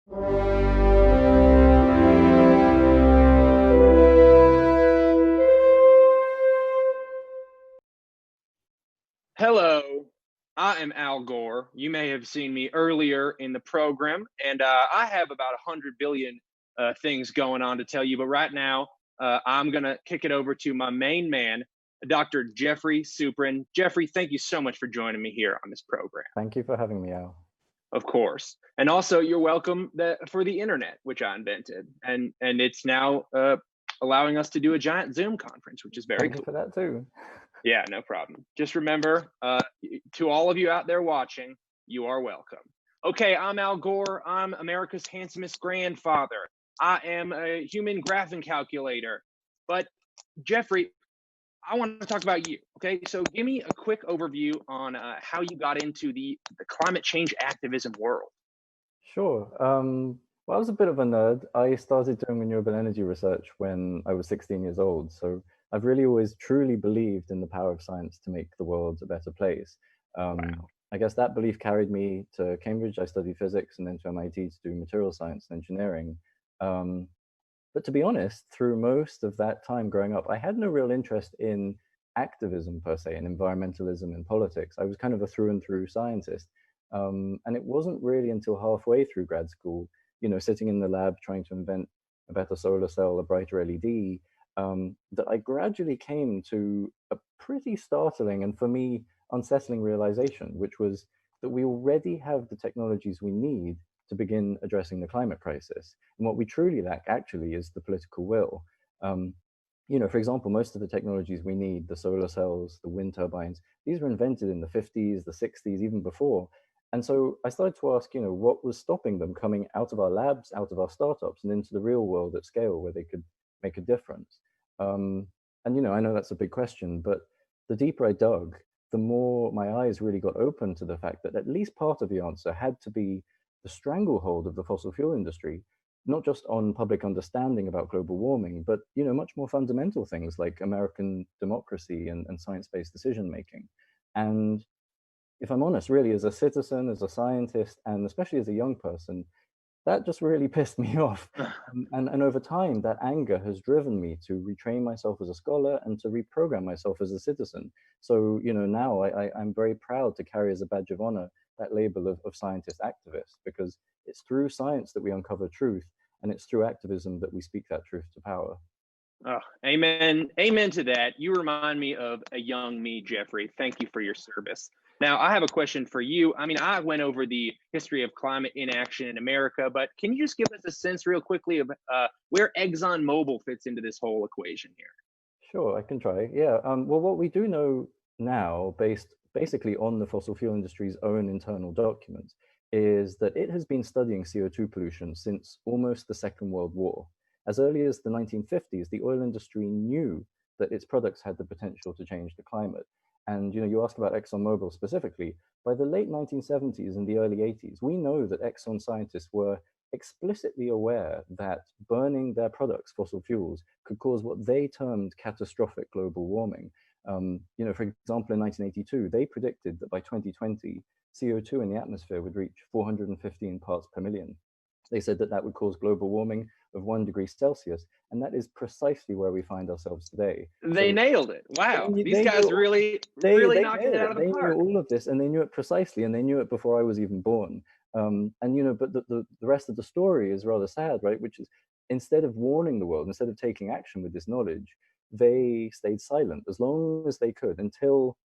Hello, I am Al Gore. You may have seen me earlier in the program, and I have about 100 billion things going on to tell you. But right now, I'm going to kick it over to my main man, Dr. Geoffrey Supran. Geoffrey, thank you so much for joining me here on this program. Thank you for having me, Al. Of course. And also, you're welcome for the internet, which I invented. And it's now allowing us to do a giant Zoom conference, which is very Thank cool. you for that, too. Yeah, no problem. Just remember, to all of you out there watching, you are welcome. Okay, I'm Al Gore. I'm America's handsomest grandfather. I am a human graphing calculator. But Geoffrey, I want to talk about you. Okay, so give me a quick overview on how you got into the climate change activism world. Sure. Well, I was a bit of a nerd. I started doing renewable energy research when I was 16 years old. So I've really always truly believed in the power of science to make the world a better place. Wow. I guess that belief carried me to Cambridge. I studied physics and then to MIT to do material science and engineering. But to be honest, through most of that time growing up, I had no real interest in activism per se, in environmentalism and politics. I was kind of a through and through scientist. And it wasn't really until halfway through grad school, sitting in the lab trying to invent a better solar cell, a brighter LED, that I gradually came to a pretty startling and for me unsettling realization, which was that we already have the technologies we need to begin addressing the climate crisis. And what we truly lack actually is the political will. Um, for example, most of the technologies we need, the solar cells, the wind turbines, these were invented in the 50s, the 60s, even before. And so I started to ask, what was stopping them coming out of our labs, out of our startups, and into the real world at scale where they could make a difference? And I know that's a big question, but the deeper I dug, the more my eyes really got open to the fact that at least part of the answer had to be the stranglehold of the fossil fuel industry, not just on public understanding about global warming, but much more fundamental things like American democracy and science-based decision making. And if I'm honest, really, as a citizen, as a scientist, and especially as a young person, that just really pissed me off. And over time, that anger has driven me to retrain myself as a scholar and to reprogram myself as a citizen. So, now I'm very proud to carry as a badge of honor that label of scientist activist, because it's through science that we uncover truth, and it's through activism that we speak that truth to power. Oh, amen. Amen to that. You remind me of a young me, Geoffrey. Thank you for your service. Now, I have a question for you. I mean, I went over the history of climate inaction in America, but can you just give us a sense real quickly of where ExxonMobil fits into this whole equation here? Sure, I can try. Yeah. Well, what we do know now, based basically on the fossil fuel industry's own internal documents, is that it has been studying CO2 pollution since almost the Second World War. As early as the 1950s, the oil industry knew that its products had the potential to change the climate. And you asked about ExxonMobil specifically. By the late 1970s and the early 80s, we know that Exxon scientists were explicitly aware that burning their products, fossil fuels, could cause what they termed catastrophic global warming. For example, in 1982, they predicted that by 2020, CO2 in the atmosphere would reach 415 parts per million. They said that that would cause global warming of 1 degree Celsius, and that is precisely where we find ourselves today. They nailed it. Wow, these guys really knocked it out of the They knew park. all of this, and they knew it precisely, and they knew it before I was even born. But the rest of the story is rather sad, right? Which is, instead of warning the world, instead of taking action with this knowledge, they stayed silent as long as they could until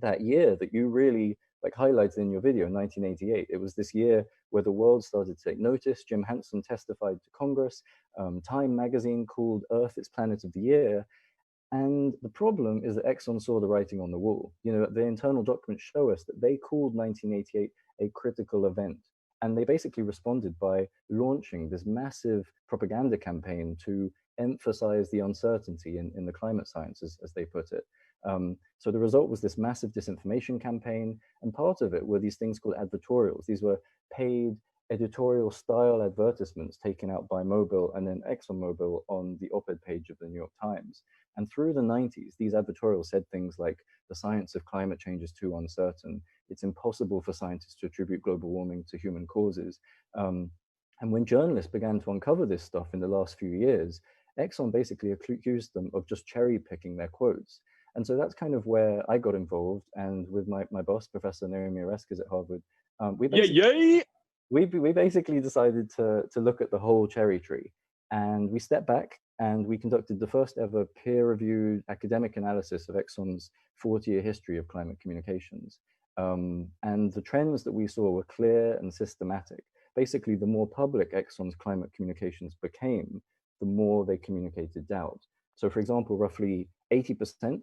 that year that you really like highlighted in your video, 1988. It was this year where the world started to take notice. Jim Hansen testified to Congress. Time magazine called Earth its planet of the year. And the problem is that Exxon saw the writing on the wall. The internal documents show us that they called 1988 a critical event. And they basically responded by launching this massive propaganda campaign to emphasize the uncertainty in the climate science, as they put it. So the result was this massive disinformation campaign. And part of it were these things called advertorials. These were paid editorial style advertisements taken out by Mobil and then ExxonMobil on the op-ed page of the New York Times. And through the 90s, these advertorials said things like, the science of climate change is too uncertain. It's impossible for scientists to attribute global warming to human causes. And when journalists began to uncover this stuff in the last few years, Exxon basically accused them of just cherry picking their quotes. And so that's kind of where I got involved. And with my boss, Professor Naomi Oreskes at Harvard, we basically we basically decided to look at the whole cherry tree, and we stepped back and we conducted the first ever peer-reviewed academic analysis of Exxon's 40-year history of climate communications. And the trends that we saw were clear and systematic. Basically, the more public Exxon's climate communications became, the more they communicated doubt. So, for example, roughly 80%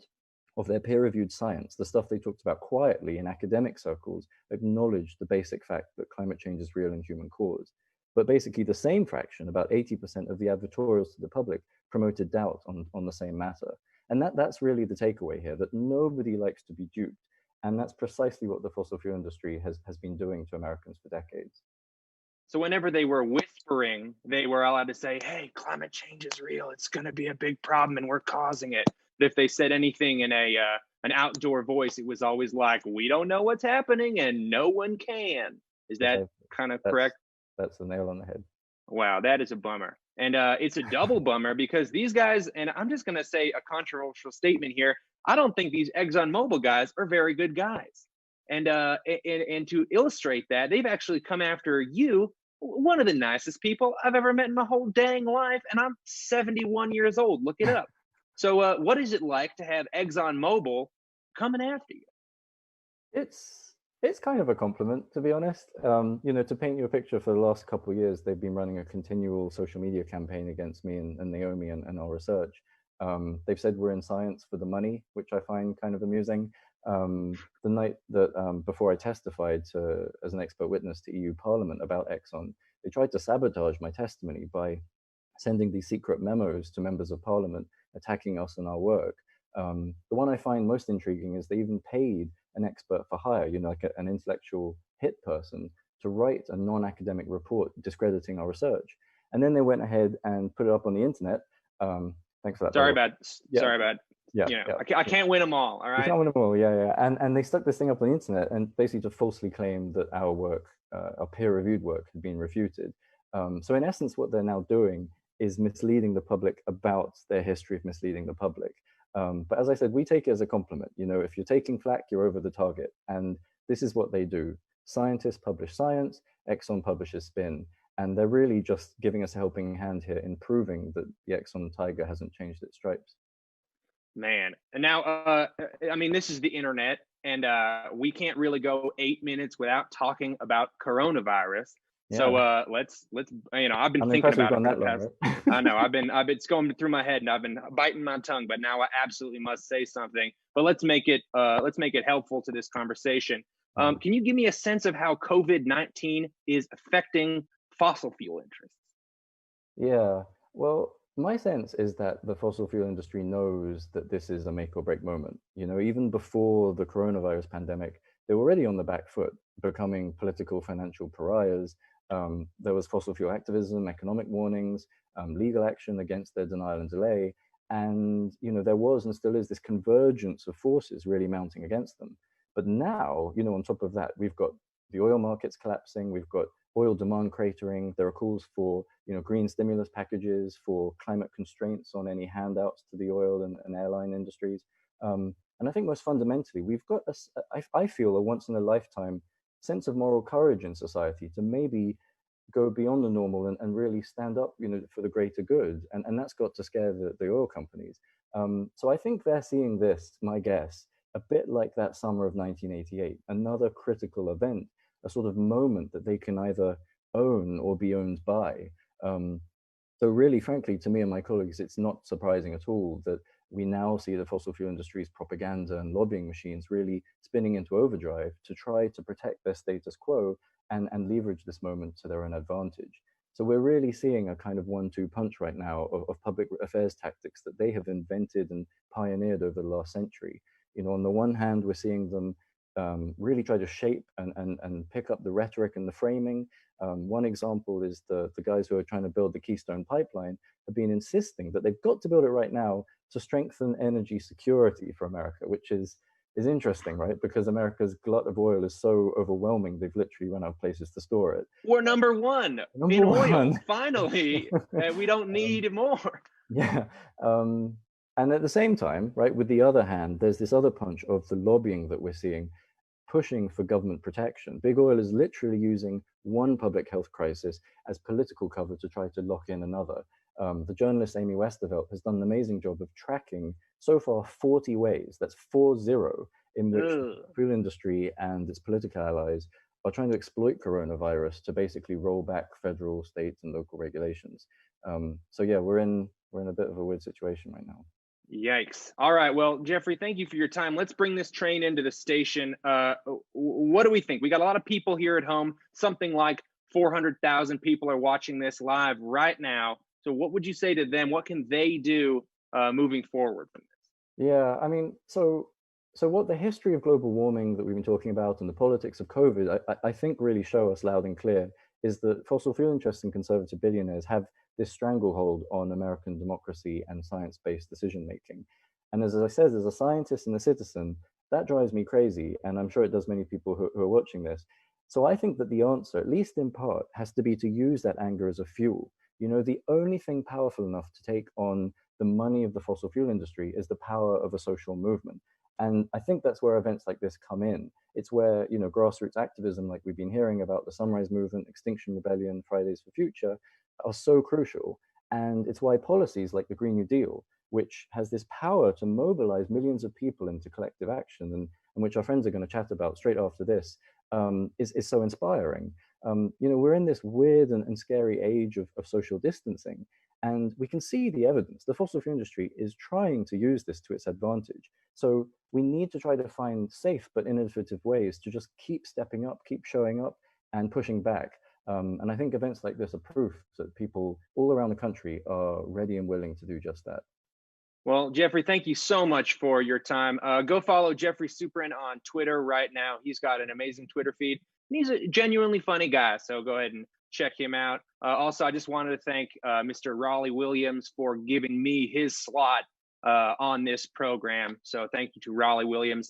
of their peer-reviewed science, the stuff they talked about quietly in academic circles, acknowledged the basic fact that climate change is real and human caused. But basically the same fraction, about 80% of the advertorials to the public, promoted doubt on the same matter. And that's really the takeaway here, that nobody likes to be duped. And that's precisely what the fossil fuel industry has been doing to Americans for decades. So whenever they were whispering, they were allowed to say, hey, climate change is real. It's going to be a big problem and we're causing it. But if they said anything in an outdoor voice, it was always like, we don't know what's happening and no one can. Is that kind of correct? That's the nail on the head. Wow, that is a bummer. And it's a double bummer because these guys, and I'm just going to say a controversial statement here, I don't think these ExxonMobil guys are very good guys. And to illustrate that, they've actually come after you, one of the nicest people I've ever met in my whole dang life, and I'm 71 years old. Look it up. So what is it like to have ExxonMobil coming after you? It's kind of a compliment, to be honest. To paint you a picture, for the last couple of years, they've been running a continual social media campaign against me and Naomi and our research. They've said we're in science for the money, which I find kind of amusing. The night that before I testified as an expert witness to EU Parliament about Exxon, they tried to sabotage my testimony by sending these secret memos to members of Parliament attacking us and our work. The one I find most intriguing is they even paid an expert for hire, like an intellectual hit person, to write a non-academic report discrediting our research. And then they went ahead and put it up on the internet. Thanks for that. Sorry about. I can't win them all right? You can't win them all, yeah. And they stuck this thing up on the internet and basically to falsely claim that our work, our peer-reviewed work, had been refuted. So in essence, what they're now doing is misleading the public about their history of misleading the public. But as I said, we take it as a compliment. If you're taking flack, you're over the target. And this is what they do. Scientists publish science, Exxon publishes spin. And they're really just giving us a helping hand here in proving that the Exxon tiger hasn't changed its stripes. Man, and now, this is the internet, and we can't really go 8 minutes without talking about coronavirus. Yeah. So let's I've been thinking about it for the past. Right? I know it's going through my head, and I've been biting my tongue, but now I absolutely must say something. But let's make it helpful to this conversation. Can you give me a sense of how COVID-19 is affecting fossil fuel interests? Yeah, well, my sense is that the fossil fuel industry knows that this is a make or break moment. Even before the coronavirus pandemic, they were already on the back foot, becoming political financial pariahs. There was fossil fuel activism, economic warnings, legal action against their denial and delay. And, there was and still is this convergence of forces really mounting against them. But now, on top of that, we've got the oil markets collapsing, we've got oil demand cratering, there are calls for, green stimulus packages, for climate constraints on any handouts to the oil and airline industries. And I think most fundamentally, we've got, I feel, a once in a lifetime sense of moral courage in society to maybe go beyond the normal and really stand up, for the greater good. And that's got to scare the oil companies. So I think they're seeing this, my guess, a bit like that summer of 1988, another critical event, a sort of moment that they can either own or be owned by. So really, frankly, to me and my colleagues, it's not surprising at all that we now see the fossil fuel industry's propaganda and lobbying machines really spinning into overdrive to try to protect their status quo and leverage this moment to their own advantage. So we're really seeing a kind of 1-2 punch right now of public affairs tactics that they have invented and pioneered over the last century. On the one hand, we're seeing them really try to shape and pick up the rhetoric and the framing. One example is the guys who are trying to build the Keystone Pipeline have been insisting that they've got to build it right now to strengthen energy security for America, which is is interesting, right? Because America's glut of oil is so overwhelming, they've literally run out of places to store it. We're number one Number in oil, one. finally. We don't need more. Yeah. And at the same time, right, with the other hand, there's this other punch of the lobbying that we're seeing pushing for government protection. Big oil is literally using one public health crisis as political cover to try to lock in another. The journalist Amy Westervelt has done an amazing job of tracking so far 40 ways, that's 40, in which the fuel industry and its political allies are trying to exploit coronavirus to basically roll back federal, state, and local regulations. So yeah, we're in a bit of a weird situation right now. Yikes. All right. Well, Geoffrey, thank you for your time. Let's bring this train into the station. What do we think? We got a lot of people here at home. Something like 400,000 people are watching this live right now. So what would you say to them? What can they do moving forward from this? Yeah, I mean, so what the history of global warming that we've been talking about and the politics of COVID, I think really show us loud and clear is that fossil fuel interests and conservative billionaires have this stranglehold on American democracy and science-based decision making. And as I said, as a scientist and a citizen, that drives me crazy. And I'm sure it does many people who are watching this. So I think that the answer, at least in part, has to be to use that anger as a fuel. You know, the only thing powerful enough to take on the money of the fossil fuel industry is the power of a social movement. And I think that's where events like this come in. It's where, you know, grassroots activism, like we've been hearing about the Sunrise Movement, Extinction Rebellion, Fridays for Future, are so crucial. And it's why policies like the Green New Deal, which has this power to mobilize millions of people into collective action, and which our friends are going to chat about straight after this, is so inspiring. You know, we're in this weird and scary age of social distancing, and we can see the evidence. The fossil fuel industry is trying to use this to its advantage. So we need to try to find safe but innovative ways to just keep stepping up, keep showing up, and pushing back. And I think events like this are proof that people all around the country are ready and willing to do just that. Well, Geoffrey, thank you so much for your time. Go follow Geoffrey Supran on Twitter right now. He's got an amazing Twitter feed. And he's a genuinely funny guy, so go ahead and check him out. Also, I just wanted to thank Mr. Raleigh Williams for giving me his slot on this program. So thank you to Raleigh Williams.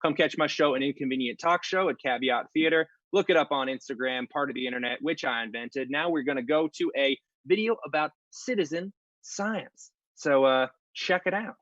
Come catch my show, An Inconvenient Talk Show at Caveat Theater. Look it up on Instagram, part of the internet, which I invented. Now we're going to go to a video about citizen science. So check it out.